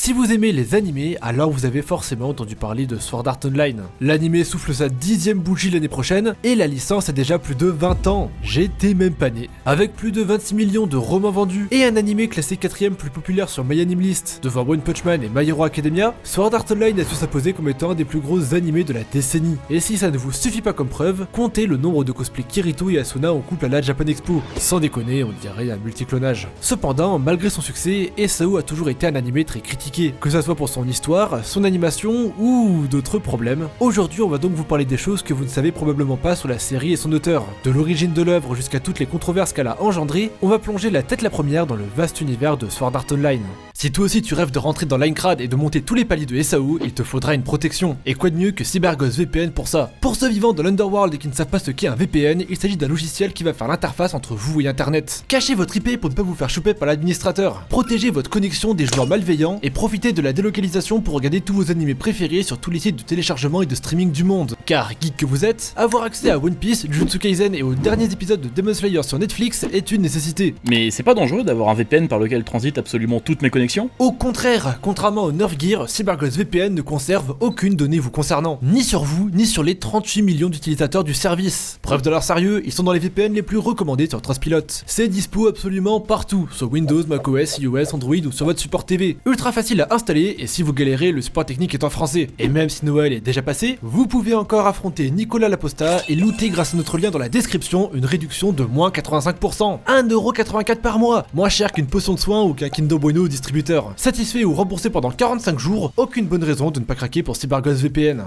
Si vous aimez les animés, alors vous avez forcément entendu parler de Sword Art Online. L'animé souffle sa 10e bougie l'année prochaine, et la licence a déjà plus de 20 ans. J'étais même pas né. Avec plus de 26 millions de romans vendus, et un animé classé 4ème plus populaire sur MyAnimeList, devant One Punch Man et My Hero Academia, Sword Art Online a su s'imposer comme étant un des plus gros animés de la décennie. Et si ça ne vous suffit pas comme preuve, comptez le nombre de cosplays Kirito et Asuna en couple à la Japan Expo. Sans déconner, on dirait un multiclonage. Cependant, malgré son succès, SAO a toujours été un animé très critiqué, que ça soit pour son histoire, son animation ou d'autres problèmes. Aujourd'hui, on va donc vous parler des choses que vous ne savez probablement pas sur la série et son auteur. De l'origine de l'œuvre jusqu'à toutes les controverses qu'elle a engendrées, on va plonger la tête la première dans le vaste univers de Sword Art Online. Si toi aussi tu rêves de rentrer dans Linecrad et de monter tous les paliers de SAO, il te faudra une protection. Et quoi de mieux que CyberGhost VPN pour ça? Pour ceux vivant dans l'Underworld et qui ne savent pas ce qu'est un VPN, il s'agit d'un logiciel qui va faire l'interface entre vous et Internet. Cachez votre IP pour ne pas vous faire choper par l'administrateur. Protégez votre connexion des joueurs malveillants et profitez de la délocalisation pour regarder tous vos animés préférés sur tous les sites de téléchargement et de streaming du monde. Car, geek que vous êtes, avoir accès à One Piece, Jujutsu Kaisen et aux derniers épisodes de Demon Slayer sur Netflix est une nécessité. Mais c'est pas dangereux d'avoir un VPN par lequel transitent absolument toutes mes connexions? Au contraire, contrairement au Nerf Gear, CyberGhost VPN ne conserve aucune donnée vous concernant, ni sur vous, ni sur les 38 millions d'utilisateurs du service. Preuve de leur sérieux, ils sont dans les VPN les plus recommandés sur Transpilot. C'est dispo absolument partout, sur Windows, macOS, iOS, Android ou sur votre support TV. Ultra facile à installer, et si vous galérez, le support technique est en français. Et même si Noël est déjà passé, vous pouvez encore affronter Nicolas Laposta et looter grâce à notre lien dans la description une réduction de moins 85%. 1,84€ par mois, moins cher qu'une potion de soin ou qu'un Kinder Bueno au distributeur. Satisfait ou remboursé pendant 45 jours, aucune bonne raison de ne pas craquer pour CyberGhost VPN.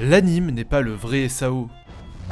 L'anime n'est pas le vrai SAO.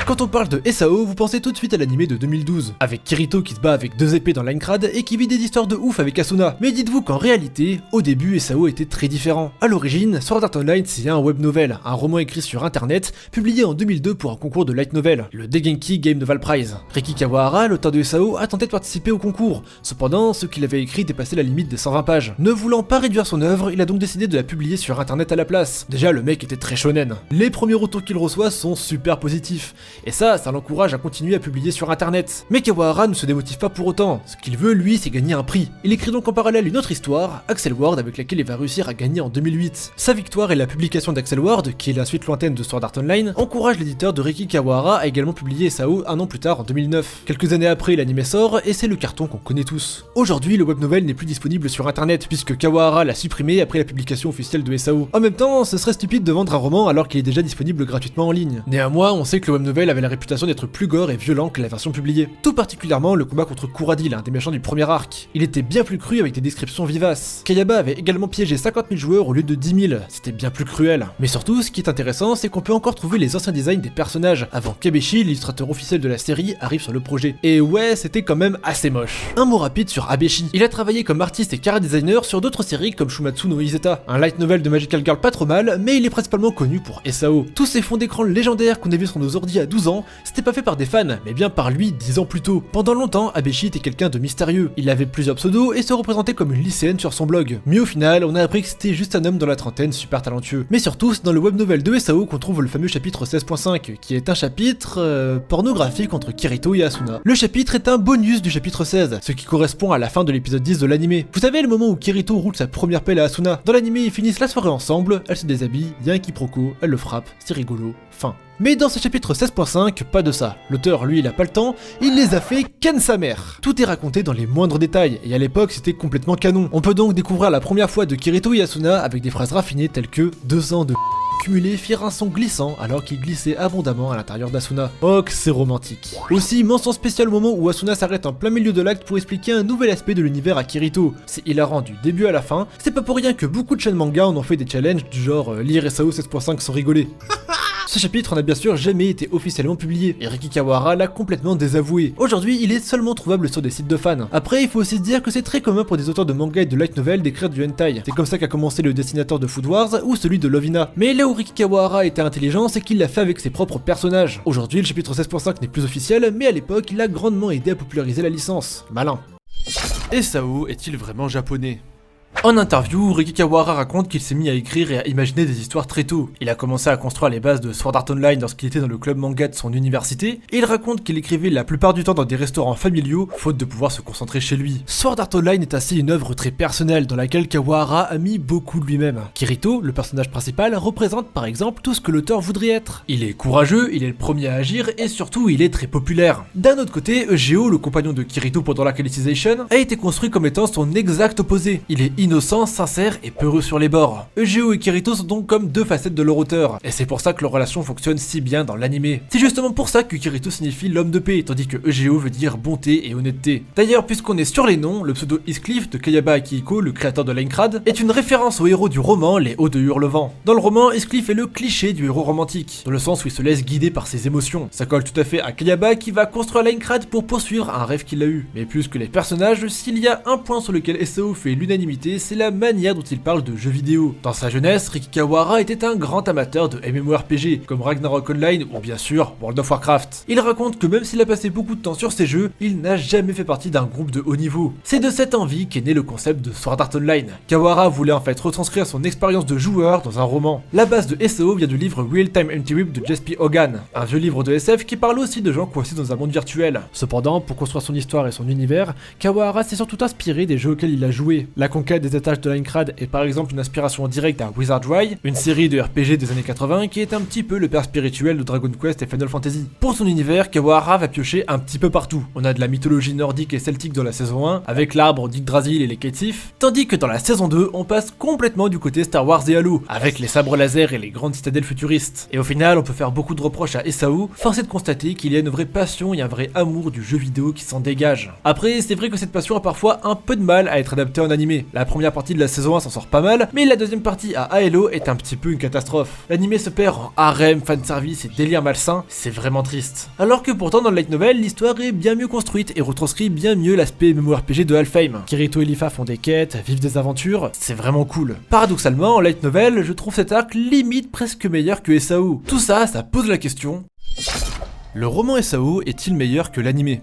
Quand on parle de SAO, vous pensez tout de suite à l'animé de 2012, avec Kirito qui se bat avec 2 épées dans Linecrad et qui vit des histoires de ouf avec Asuna. Mais dites-vous qu'en réalité, au début, SAO était très différent. A l'origine, Sword Art Online c'est un web novel, un roman écrit sur internet, publié en 2002 pour un concours de light novel, le Dengeki Game Novel Prize. Riki Kawahara, l'auteur de SAO, a tenté de participer au concours. Cependant, ce qu'il avait écrit dépassait la limite des 120 pages. Ne voulant pas réduire son œuvre, il a donc décidé de la publier sur internet à la place. Déjà, le mec était très shonen. Les premiers retours qu'il reçoit sont super positifs. Et ça l'encourage à continuer à publier sur internet. Mais Kawahara ne se démotive pas pour autant. Ce qu'il veut, lui, c'est gagner un prix. Il écrit donc en parallèle une autre histoire, Axel Ward, avec laquelle il va réussir à gagner en 2008. Sa victoire et la publication d'Axel Ward, qui est la suite lointaine de Sword Art Online, encourage l'éditeur de Riki Kawahara à également publier SAO un an plus tard en 2009. Quelques années après, l'anime sort et c'est le carton qu'on connaît tous. Aujourd'hui, le web novel n'est plus disponible sur internet puisque Kawahara l'a supprimé après la publication officielle de SAO. En même temps, ce serait stupide de vendre un roman alors qu'il est déjà disponible gratuitement en ligne. Néanmoins, on sait que le web novel avait la réputation d'être plus gore et violent que la version publiée. Tout particulièrement le combat contre Kuradi, l'un des méchants du premier arc. Il était bien plus cru avec des descriptions vivaces. Kayaba avait également piégé 50 000 joueurs au lieu de 10 000, c'était bien plus cruel. Mais surtout, ce qui est intéressant, c'est qu'on peut encore trouver les anciens designs des personnages, avant qu'Abeshi, l'illustrateur officiel de la série, arrive sur le projet. Et ouais, c'était quand même assez moche. Un mot rapide sur Abeshi. Il a travaillé comme artiste et chara-designer sur d'autres séries comme Shumatsu no Izeta, un light novel de Magical Girl pas trop mal, mais il est principalement connu pour SAO. Tous ces fonds d'écran légendaires qu'on a vus sur nos ordi à 12 ans, c'était pas fait par des fans, mais bien par lui 10 ans plus tôt. Pendant longtemps, Abeshi était quelqu'un de mystérieux. Il avait plusieurs pseudos et se représentait comme une lycéenne sur son blog. Mais au final, on a appris que c'était juste un homme dans la trentaine super talentueux. Mais surtout, c'est dans le web novel de SAO qu'on trouve le fameux chapitre 16.5, qui est un chapitre pornographique entre Kirito et Asuna. Le chapitre est un bonus du chapitre 16, ce qui correspond à la fin de l'épisode 10 de l'anime. Vous savez le moment où Kirito roule sa première pelle à Asuna? Dans l'anime, ils finissent la soirée ensemble, elle se déshabille, y a un quiproquo, elle le frappe, c'est rigolo, fin. Mais dans ce chapitre 16.5, pas de ça. L'auteur, lui, il a pas le temps, il les a fait ken sa mère. Tout est raconté dans les moindres détails, et à l'époque, c'était complètement canon. On peut donc découvrir la première fois de Kirito et Asuna avec des phrases raffinées telles que 2 ans de cumulés firent un son glissant alors qu'il glissait abondamment à l'intérieur d'Asuna. Oh que c'est romantique. Aussi, mention spéciale au moment où Asuna s'arrête en plein milieu de l'acte pour expliquer un nouvel aspect de l'univers à Kirito. C'est hilarant du début à la fin, c'est pas pour rien que beaucoup de chaînes manga en ont fait des challenges du genre lire SAO 16.5 sans rigoler. Ce chapitre n'a bien sûr jamais été officiellement publié, et Riki Kawahara l'a complètement désavoué. Aujourd'hui, il est seulement trouvable sur des sites de fans. Après, il faut aussi se dire que c'est très commun pour des auteurs de manga et de light novel d'écrire du hentai. C'est comme ça qu'a commencé le dessinateur de Food Wars ou celui de Lovina. Mais là où Riki Kawahara était intelligent, c'est qu'il l'a fait avec ses propres personnages. Aujourd'hui, le chapitre 16.5 n'est plus officiel, mais à l'époque, il a grandement aidé à populariser la licence. Malin. SAO est-il vraiment japonais ? En interview, Riki Kawahara raconte qu'il s'est mis à écrire et à imaginer des histoires très tôt. Il a commencé à construire les bases de Sword Art Online lorsqu'il était dans le club manga de son université, et il raconte qu'il écrivait la plupart du temps dans des restaurants familiaux, faute de pouvoir se concentrer chez lui. Sword Art Online est ainsi une œuvre très personnelle dans laquelle Kawahara a mis beaucoup de lui-même. Kirito, le personnage principal, représente par exemple tout ce que l'auteur voudrait être. Il est courageux, il est le premier à agir, et surtout il est très populaire. D'un autre côté, Eugeo, le compagnon de Kirito pendant la Alicization, a été construit comme étant son exact opposé. Il est innocent, sincère et peureux sur les bords. Eugeo et Kirito sont donc comme deux facettes de leur auteur, et c'est pour ça que leur relation fonctionne si bien dans l'anime. C'est justement pour ça que Kirito signifie l'homme de paix, tandis que Eugeo veut dire bonté et honnêteté. D'ailleurs, puisqu'on est sur les noms, le pseudo Heathcliff de Kayaba Akihiko, le créateur de Linecrad, est une référence au héros du roman Les Hauts de Hurlevent. Dans le roman, Heathcliff est le cliché du héros romantique, dans le sens où il se laisse guider par ses émotions. Ça colle tout à fait à Kayaba qui va construire Linecrad pour poursuivre un rêve qu'il a eu. Mais plus que les personnages, s'il y a un point sur lequel SAO fait l'unanimité, c'est la manière dont il parle de jeux vidéo. Dans sa jeunesse, Riki Kawahara était un grand amateur de MMORPG, comme Ragnarok Online ou bien sûr World of Warcraft. Il raconte que même s'il a passé beaucoup de temps sur ces jeux, il n'a jamais fait partie d'un groupe de haut niveau. C'est de cette envie qu'est né le concept de Sword Art Online. Kawahara voulait en fait retranscrire son expérience de joueur dans un roman. La base de SAO vient du livre Real Time Empty Whip de J.P. Hogan, un vieux livre de SF qui parle aussi de gens coincés dans un monde virtuel. Cependant, pour construire son histoire et son univers, Kawahara s'est surtout inspiré des jeux auxquels il a joué. La conquête des étages de Linecrad est par exemple une inspiration directe à Wizardry, une série de RPG des années 80 qui est un petit peu le père spirituel de Dragon Quest et Final Fantasy. Pour son univers, Kawahara va piocher un petit peu partout. On a de la mythologie nordique et celtique dans la saison 1, avec l'arbre d'Yggdrasil et les Ketif, tandis que dans la saison 2, on passe complètement du côté Star Wars et Halo, avec les sabres laser et les grandes citadelles futuristes. Et au final, on peut faire beaucoup de reproches à SAO, force est de constater qu'il y a une vraie passion et un vrai amour du jeu vidéo qui s'en dégage. Après, c'est vrai que cette passion a parfois un peu de mal à être adaptée en animé. La première partie de la saison 1 s'en sort pas mal, mais la deuxième partie à Halo est un petit peu une catastrophe. L'anime se perd en harem, fanservice et délire malsain, c'est vraiment triste. Alors que pourtant dans le light novel, l'histoire est bien mieux construite et retranscrit bien mieux l'aspect MMORPG de Alfheim. Kirito et Lifa font des quêtes, vivent des aventures, c'est vraiment cool. Paradoxalement, en light novel, je trouve cet arc limite presque meilleur que SAO. Tout ça, ça pose la question: le roman SAO est-il meilleur que l'anime ?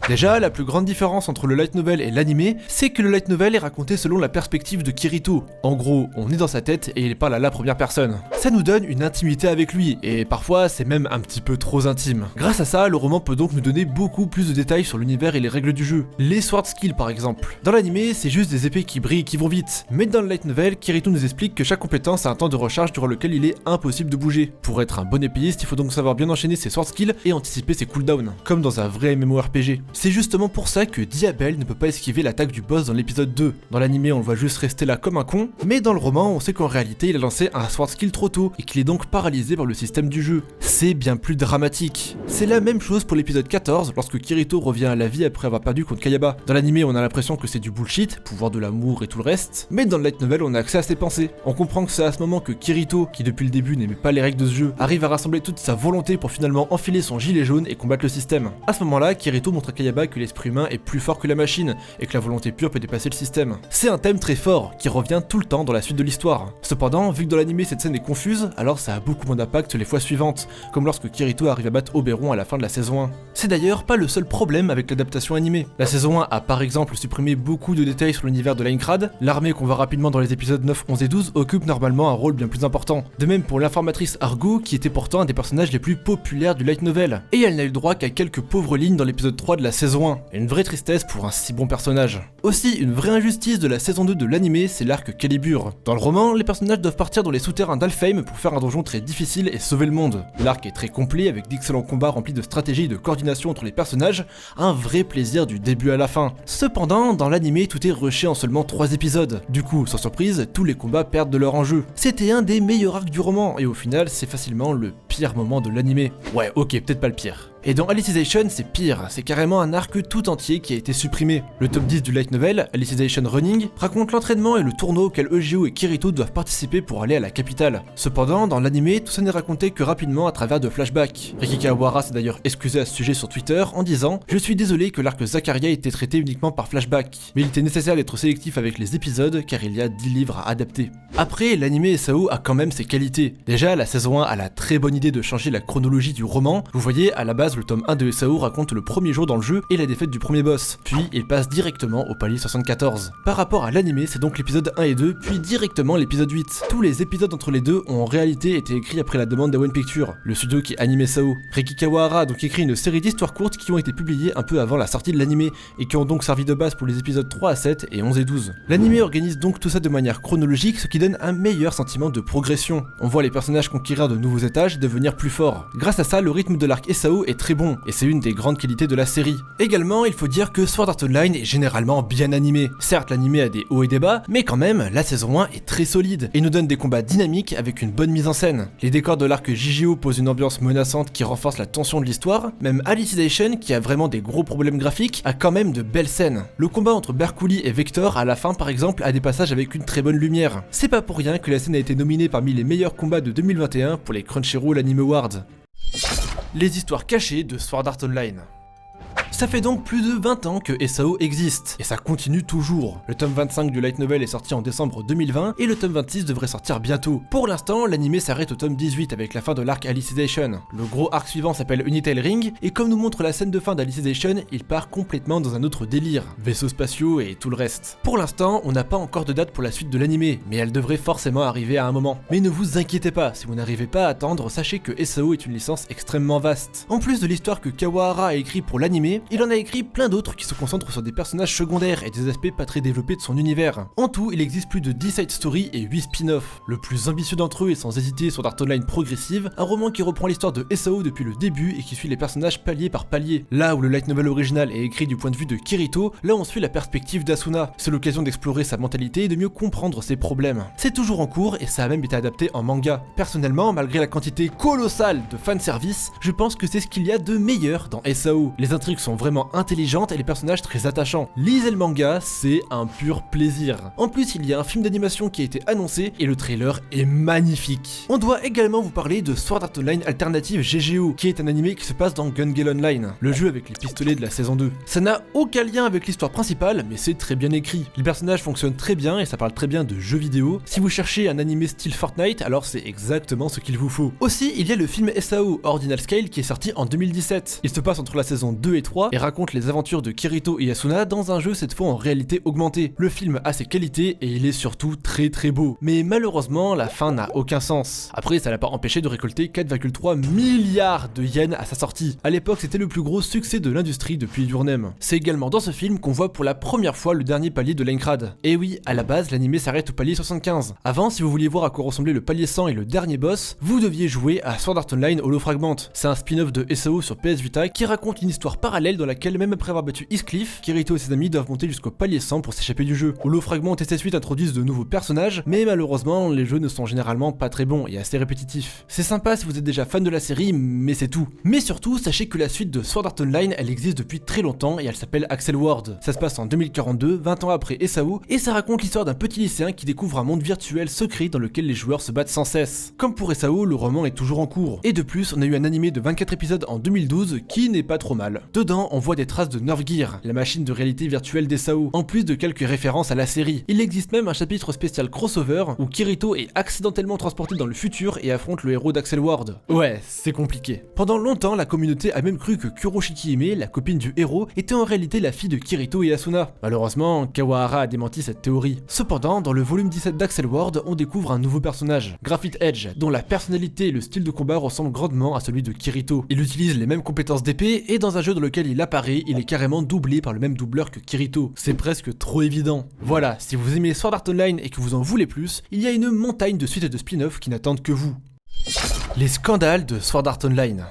Déjà, la plus grande différence entre le light novel et l'anime, c'est que le light novel est raconté selon la perspective de Kirito. En gros, on est dans sa tête et il parle à la première personne. Ça nous donne une intimité avec lui, et parfois c'est même un petit peu trop intime. Grâce à ça, le roman peut donc nous donner beaucoup plus de détails sur l'univers et les règles du jeu. Les sword skills par exemple. Dans l'anime, c'est juste des épées qui brillent et qui vont vite. Mais dans le light novel, Kirito nous explique que chaque compétence a un temps de recharge durant lequel il est impossible de bouger. Pour être un bon épéiste, il faut donc savoir bien enchaîner ses sword skills et anticiper ses cooldowns, comme dans un vrai MMORPG. C'est justement pour ça que Diabel ne peut pas esquiver l'attaque du boss dans l'épisode 2. Dans l'anime, on le voit juste rester là comme un con, mais dans le roman, on sait qu'en réalité, il a lancé un sword skill trop tôt et qu'il est donc paralysé par le système du jeu. C'est bien plus dramatique. C'est la même chose pour l'épisode 14, lorsque Kirito revient à la vie après avoir perdu contre Kayaba. Dans l'anime, on a l'impression que c'est du bullshit, pouvoir de l'amour et tout le reste, mais dans le light novel, on a accès à ses pensées. On comprend que c'est à ce moment que Kirito, qui depuis le début n'aimait pas les règles de ce jeu, arrive à rassembler toute sa volonté pour finalement enfiler son gilet jaune et combattre le système. À ce moment-là, Kirito montre à Kayaba que l'esprit humain est plus fort que la machine et que la volonté pure peut dépasser le système. C'est un thème très fort qui revient tout le temps dans la suite de l'histoire. Cependant, vu que dans l'anime cette scène est confuse, alors ça a beaucoup moins d'impact les fois suivantes, comme lorsque Kirito arrive à battre Oberon à la fin de la saison 1. C'est d'ailleurs pas le seul problème avec l'adaptation animée. La saison 1 a par exemple supprimé beaucoup de détails sur l'univers de Linecrad. L'armée qu'on voit rapidement dans les épisodes 9, 11 et 12 occupe normalement un rôle bien plus important. De même pour l'informatrice Argo, qui était pourtant un des personnages les plus populaires du light novel. Et elle n'a eu le droit qu'à quelques pauvres lignes dans l'épisode 3 de la saison 1. Une vraie tristesse pour un si bon personnage. Aussi, une vraie injustice de la saison 2 de l'anime, c'est l'arc Calibur. Dans le roman, les personnages doivent partir dans les souterrains d'Alfheim pour faire un donjon très difficile et sauver le monde. L'arc est très complet avec d'excellents combats remplis de stratégies et de coordination entre les personnages, un vrai plaisir du début à la fin. Cependant, dans l'anime, tout est rushé en seulement 3 épisodes. Du coup, sans surprise, tous les combats perdent de leur enjeu. C'était un des meilleurs arcs du roman, et au final, c'est facilement le pire moment de l'anime. Ouais, ok, peut-être pas le pire. Et dans Alicization, c'est pire, c'est carrément un arc tout entier qui a été supprimé. Le top 10 du light novel, Alicization Running, raconte l'entraînement et le tournoi auquel Eugeo et Kirito doivent participer pour aller à la capitale. Cependant, dans l'anime, tout ça n'est raconté que rapidement à travers de flashbacks. Riki Kawahara s'est d'ailleurs excusé à ce sujet sur Twitter en disant « Je suis désolé que l'arc Zacharia ait été traité uniquement par flashback, mais il était nécessaire d'être sélectif avec les épisodes car il y a 10 livres à adapter. » Après, l'anime SAO a quand même ses qualités. Déjà, la saison 1 a la très bonne idée de changer la chronologie du roman. Vous voyez, à la base, le tome 1 de SAO raconte le premier jour dans le jeu et la défaite du premier boss, puis il passe directement au palier 74. Par rapport à l'anime, c'est donc l'épisode 1 et 2, puis directement l'épisode 8. Tous les épisodes entre les deux ont en réalité été écrits après la demande d'A1 Pictures, le studio qui anime SAO. Reki Kawahara a donc écrit une série d'histoires courtes qui ont été publiées un peu avant la sortie de l'anime et qui ont donc servi de base pour les épisodes 3 à 7 et 11 et 12. L'anime organise donc tout ça de manière chronologique, ce qui donne un meilleur sentiment de progression. On voit les personnages conquérir de nouveaux étages et devenir plus forts. Grâce à ça, le rythme de l'arc SAO est très bon, et c'est une des grandes qualités de la série. Également, il faut dire que Sword Art Online est généralement bien animé. Certes, l'anime a des hauts et des bas, mais quand même, la saison 1 est très solide, et nous donne des combats dynamiques avec une bonne mise en scène. Les décors de l'arc JGO posent une ambiance menaçante qui renforce la tension de l'histoire, même Alicization, qui a vraiment des gros problèmes graphiques, a quand même de belles scènes. Le combat entre Berkouli et Vector à la fin par exemple a des passages avec une très bonne lumière. C'est pas pour rien que la scène a été nominée parmi les meilleurs combats de 2021 pour les Crunchyroll Anime Awards. Les histoires cachées de Sword Art Online. Ça fait donc plus de 20 ans que SAO existe, et ça continue toujours. Le tome 25 du light novel est sorti en décembre 2020, et le tome 26 devrait sortir bientôt. Pour l'instant, l'anime s'arrête au tome 18 avec la fin de l'arc Alicization. Le gros arc suivant s'appelle Unital Ring, et comme nous montre la scène de fin d'Alicization, il part complètement dans un autre délire, vaisseaux spatiaux et tout le reste. Pour l'instant, on n'a pas encore de date pour la suite de l'anime, mais elle devrait forcément arriver à un moment. Mais ne vous inquiétez pas, si vous n'arrivez pas à attendre, sachez que SAO est une licence extrêmement vaste. En plus de l'histoire que Kawahara a écrit pour l'anime, il en a écrit plein d'autres qui se concentrent sur des personnages secondaires et des aspects pas très développés de son univers. En tout, il existe plus de 10 side stories et 8 spin-offs. Le plus ambitieux d'entre eux est sans hésiter Sword Art Online Progressive, un roman qui reprend l'histoire de SAO depuis le début et qui suit les personnages palier par palier. Là où le light novel original est écrit du point de vue de Kirito, là on suit la perspective d'Asuna. C'est l'occasion d'explorer sa mentalité et de mieux comprendre ses problèmes. C'est toujours en cours et ça a même été adapté en manga. Personnellement, malgré la quantité colossale de fanservice, je pense que c'est ce qu'il y a de meilleur dans SAO. Les intrigues sont vraiment intelligente et les personnages très attachants. Lisez le manga, c'est un pur plaisir. En plus, il y a un film d'animation qui a été annoncé et le trailer est magnifique. On doit également vous parler de Sword Art Online Alternative GGO, qui est un anime qui se passe dans Gun Gale Online, le jeu avec les pistolets de la saison 2. Ça n'a aucun lien avec l'histoire principale, mais c'est très bien écrit. Les personnages fonctionnent très bien et ça parle très bien de jeux vidéo. Si vous cherchez un anime style Fortnite, alors c'est exactement ce qu'il vous faut. Aussi, il y a le film SAO Ordinal Scale qui est sorti en 2017. Il se passe entre la saison 2 et 3 et raconte les aventures de Kirito et Asuna dans un jeu cette fois en réalité augmentée. Le film a ses qualités et il est surtout très très beau. Mais malheureusement, la fin n'a aucun sens. Après, ça l'a pas empêché de récolter 4,3 milliards de yens à sa sortie. À l'époque, c'était le plus gros succès de l'industrie depuis Yurnem. C'est également dans ce film qu'on voit pour la première fois le dernier palier de Lankrad. Et oui, à la base, l'anime s'arrête au palier 75. Avant, si vous vouliez voir à quoi ressemblait le palier 100 et le dernier boss, vous deviez jouer à Sword Art Online Holo Fragment. C'est un spin-off de SAO sur PS Vita qui raconte une histoire parallèle dans laquelle même après avoir battu Heathcliff, Kirito et ses amis doivent monter jusqu'au palier 100 pour s'échapper du jeu. Holo Fragment et ses suites introduisent de nouveaux personnages, mais malheureusement, les jeux ne sont généralement pas très bons et assez répétitifs. C'est sympa si vous êtes déjà fan de la série, mais c'est tout. Mais surtout, sachez que la suite de Sword Art Online, elle existe depuis très longtemps et elle s'appelle Axel World. Ça se passe en 2042, 20 ans après SAO, et ça raconte l'histoire d'un petit lycéen qui découvre un monde virtuel secret dans lequel les joueurs se battent sans cesse. Comme pour SAO, le roman est toujours en cours. Et de plus, on a eu un animé de 24 épisodes en 2012 qui n'est pas trop mal. Dedans, on voit des traces de Nerve Gear, la machine de réalité virtuelle des SAO, en plus de quelques références à la série. Il existe même un chapitre spécial crossover où Kirito est accidentellement transporté dans le futur et affronte le héros d'Axel World. Ouais, c'est compliqué. Pendant longtemps, la communauté a même cru que Kuroshiki Hime, la copine du héros, était en réalité la fille de Kirito et Asuna. Malheureusement, Kawahara a démenti cette théorie. Cependant, dans le volume 17 d'Axel World, on découvre un nouveau personnage, Graphite Edge, dont la personnalité et le style de combat ressemblent grandement à celui de Kirito. Il utilise les mêmes compétences d'épée et dans un jeu dans lequel il apparaît, il est carrément doublé par le même doubleur que Kirito. C'est presque trop évident. Voilà, si vous aimez Sword Art Online et que vous en voulez plus, il y a une montagne de suites et de spin-off qui n'attendent que vous. Les scandales de Sword Art Online.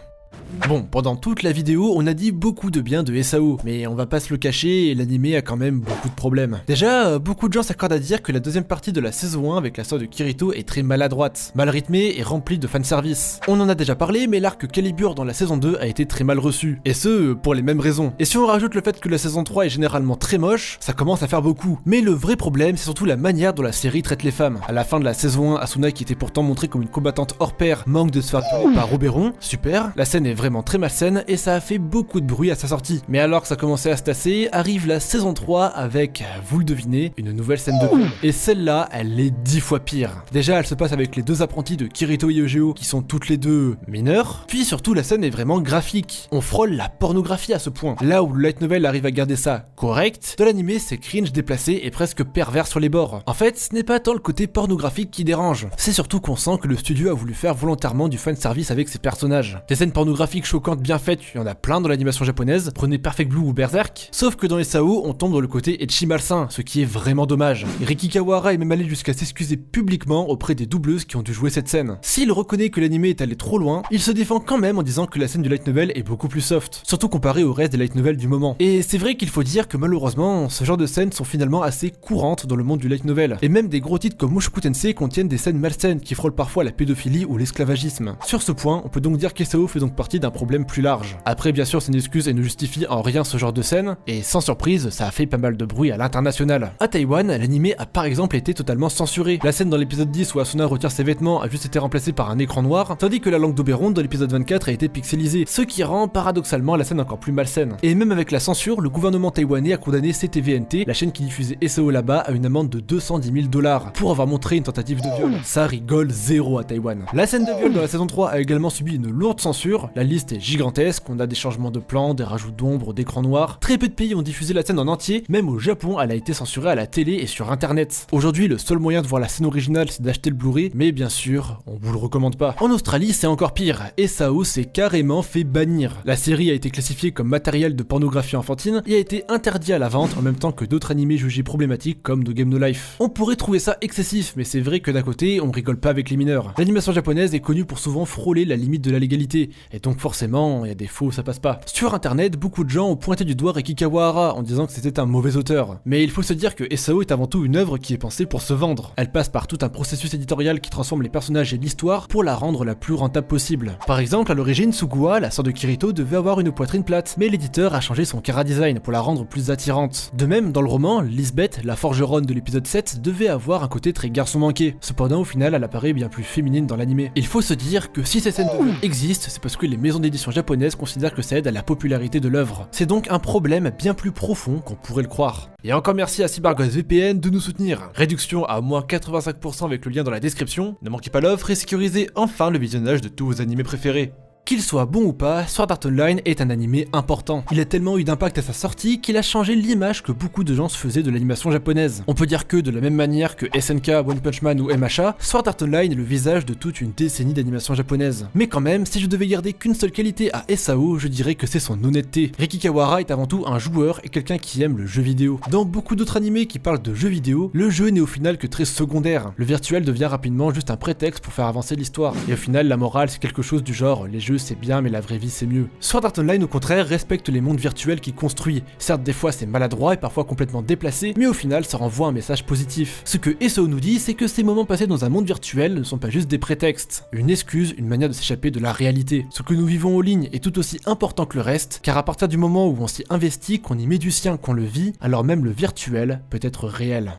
Bon, pendant toute la vidéo, on a dit beaucoup de bien de SAO, mais on va pas se le cacher, l'anime a quand même beaucoup de problèmes. Déjà, beaucoup de gens s'accordent à dire que la deuxième partie de la saison 1 avec la sœur de Kirito est très maladroite, mal rythmée et remplie de fanservice. On en a déjà parlé, mais l'arc Calibur dans la saison 2 a été très mal reçu, et ce, pour les mêmes raisons. Et si on rajoute le fait que la saison 3 est généralement très moche, ça commence à faire beaucoup. Mais le vrai problème, c'est surtout la manière dont la série traite les femmes. À la fin de la saison 1, Asuna, qui était pourtant montrée comme une combattante hors pair, manque de se faire tuer par Oberon, super, la scène est vraiment très malsaine et ça a fait beaucoup de bruit à sa sortie. Mais alors que ça commençait à se tasser, arrive la saison 3 avec, vous le devinez, une nouvelle scène de viol. Et celle-là, elle est 10 fois pire. Déjà, elle se passe avec les deux apprentis de Kirito et Eugeo qui sont toutes les deux mineures. Puis surtout, la scène est vraiment graphique. On frôle la pornographie à ce point. Là où le light novel arrive à garder ça correct, de l'animé c'est cringe, déplacé et presque pervers sur les bords. En fait, ce n'est pas tant le côté pornographique qui dérange. C'est surtout qu'on sent que le studio a voulu faire volontairement du fanservice avec ses personnages. Des scènes pornographiques choquantes bien faites, il y en a plein dans l'animation japonaise, prenez Perfect Blue ou Berserk, sauf que dans les SAO, on tombe dans le côté ecchi malsain, ce qui est vraiment dommage. Riki Kawahara est même allé jusqu'à s'excuser publiquement auprès des doubleuses qui ont dû jouer cette scène. S'il reconnaît que l'animé est allé trop loin, il se défend quand même en disant que la scène du light novel est beaucoup plus soft, surtout comparé au reste des light novels du moment. Et c'est vrai qu'il faut dire que malheureusement, ce genre de scènes sont finalement assez courantes dans le monde du light novel. Et même des gros titres comme Mushoku Tensei contiennent des scènes malsaines qui frôlent parfois la pédophilie ou l'esclavagisme. Sur ce point, on peut donc dire qu'SAO fait donc partie d'un problème plus large. Après, bien sûr, c'est une excuse et ne justifie en rien ce genre de scène, et sans surprise, ça a fait pas mal de bruit à l'international. À Taïwan, l'animé a par exemple été totalement censuré. La scène dans l'épisode 10 où Asuna retire ses vêtements a juste été remplacée par un écran noir, tandis que la langue d'Oberon dans l'épisode 24 a été pixelisée, ce qui rend paradoxalement la scène encore plus malsaine. Et même avec la censure, le gouvernement taïwanais a condamné CTVNT, la chaîne qui diffusait SAO là-bas, à une amende de 210 000 $ pour avoir montré une tentative de viol. Ça rigole zéro à Taïwan. La scène de viol dans la saison 3 a également subi une lourde censure, la liste est gigantesque, on a des changements de plan, des rajouts d'ombre, d'écran noir. Très peu de pays ont diffusé la scène en entier, même au Japon elle a été censurée à la télé et sur internet. Aujourd'hui le seul moyen de voir la scène originale c'est d'acheter le Blu-ray, mais bien sûr, on vous le recommande pas. En Australie c'est encore pire, SAO s'est carrément fait bannir. La série a été classifiée comme matériel de pornographie enfantine et a été interdit à la vente en même temps que d'autres animés jugés problématiques comme No Game No Life. On pourrait trouver ça excessif, mais c'est vrai que d'un côté, on rigole pas avec les mineurs. L'animation japonaise est connue pour souvent frôler la limite de la légalité, et donc forcément, il y a des faux, ça passe pas. Sur internet, beaucoup de gens ont pointé du doigt Riki Kawahara en disant que c'était un mauvais auteur. Mais il faut se dire que SAO est avant tout une œuvre qui est pensée pour se vendre. Elle passe par tout un processus éditorial qui transforme les personnages et l'histoire pour la rendre la plus rentable possible. Par exemple, à l'origine, Sugua, la sœur de Kirito, devait avoir une poitrine plate, mais l'éditeur a changé son chara-design pour la rendre plus attirante. De même, dans le roman, Lisbeth, la forgeronne de l'épisode 7, devait avoir un côté très garçon manqué. Cependant, au final, elle apparaît bien plus féminine dans l'animé. Il faut se dire que si ces scènes de viol existent, c'est parce que les maisons d'édition japonaises considèrent que ça aide à la popularité de l'œuvre. C'est donc un problème bien plus profond qu'on pourrait le croire. Et encore merci à CyberGhostVPN de nous soutenir. Réduction à moins 85% avec le lien dans la description. Ne manquez pas l'offre et sécurisez enfin le visionnage de tous vos animés préférés. Qu'il soit bon ou pas, Sword Art Online est un animé important. Il a tellement eu d'impact à sa sortie qu'il a changé l'image que beaucoup de gens se faisaient de l'animation japonaise. On peut dire que, de la même manière que SNK, One Punch Man ou MHA, Sword Art Online est le visage de toute une décennie d'animation japonaise. Mais quand même, si je devais garder qu'une seule qualité à SAO, je dirais que c'est son honnêteté. Riki Kawahara est avant tout un joueur et quelqu'un qui aime le jeu vidéo. Dans beaucoup d'autres animés qui parlent de jeux vidéo, le jeu n'est au final que très secondaire. Le virtuel devient rapidement juste un prétexte pour faire avancer l'histoire. Et au final, la morale c'est quelque chose du genre, les jeux c'est bien mais la vraie vie c'est mieux. Sword Art Online au contraire respecte les mondes virtuels qu'il construit. Certes des fois c'est maladroit et parfois complètement déplacé, mais au final ça renvoie un message positif. Ce que SAO nous dit c'est que ces moments passés dans un monde virtuel ne sont pas juste des prétextes, une excuse, une manière de s'échapper de la réalité. Ce que nous vivons en ligne est tout aussi important que le reste, car à partir du moment où on s'y investit, qu'on y met du sien, qu'on le vit, alors même le virtuel peut être réel.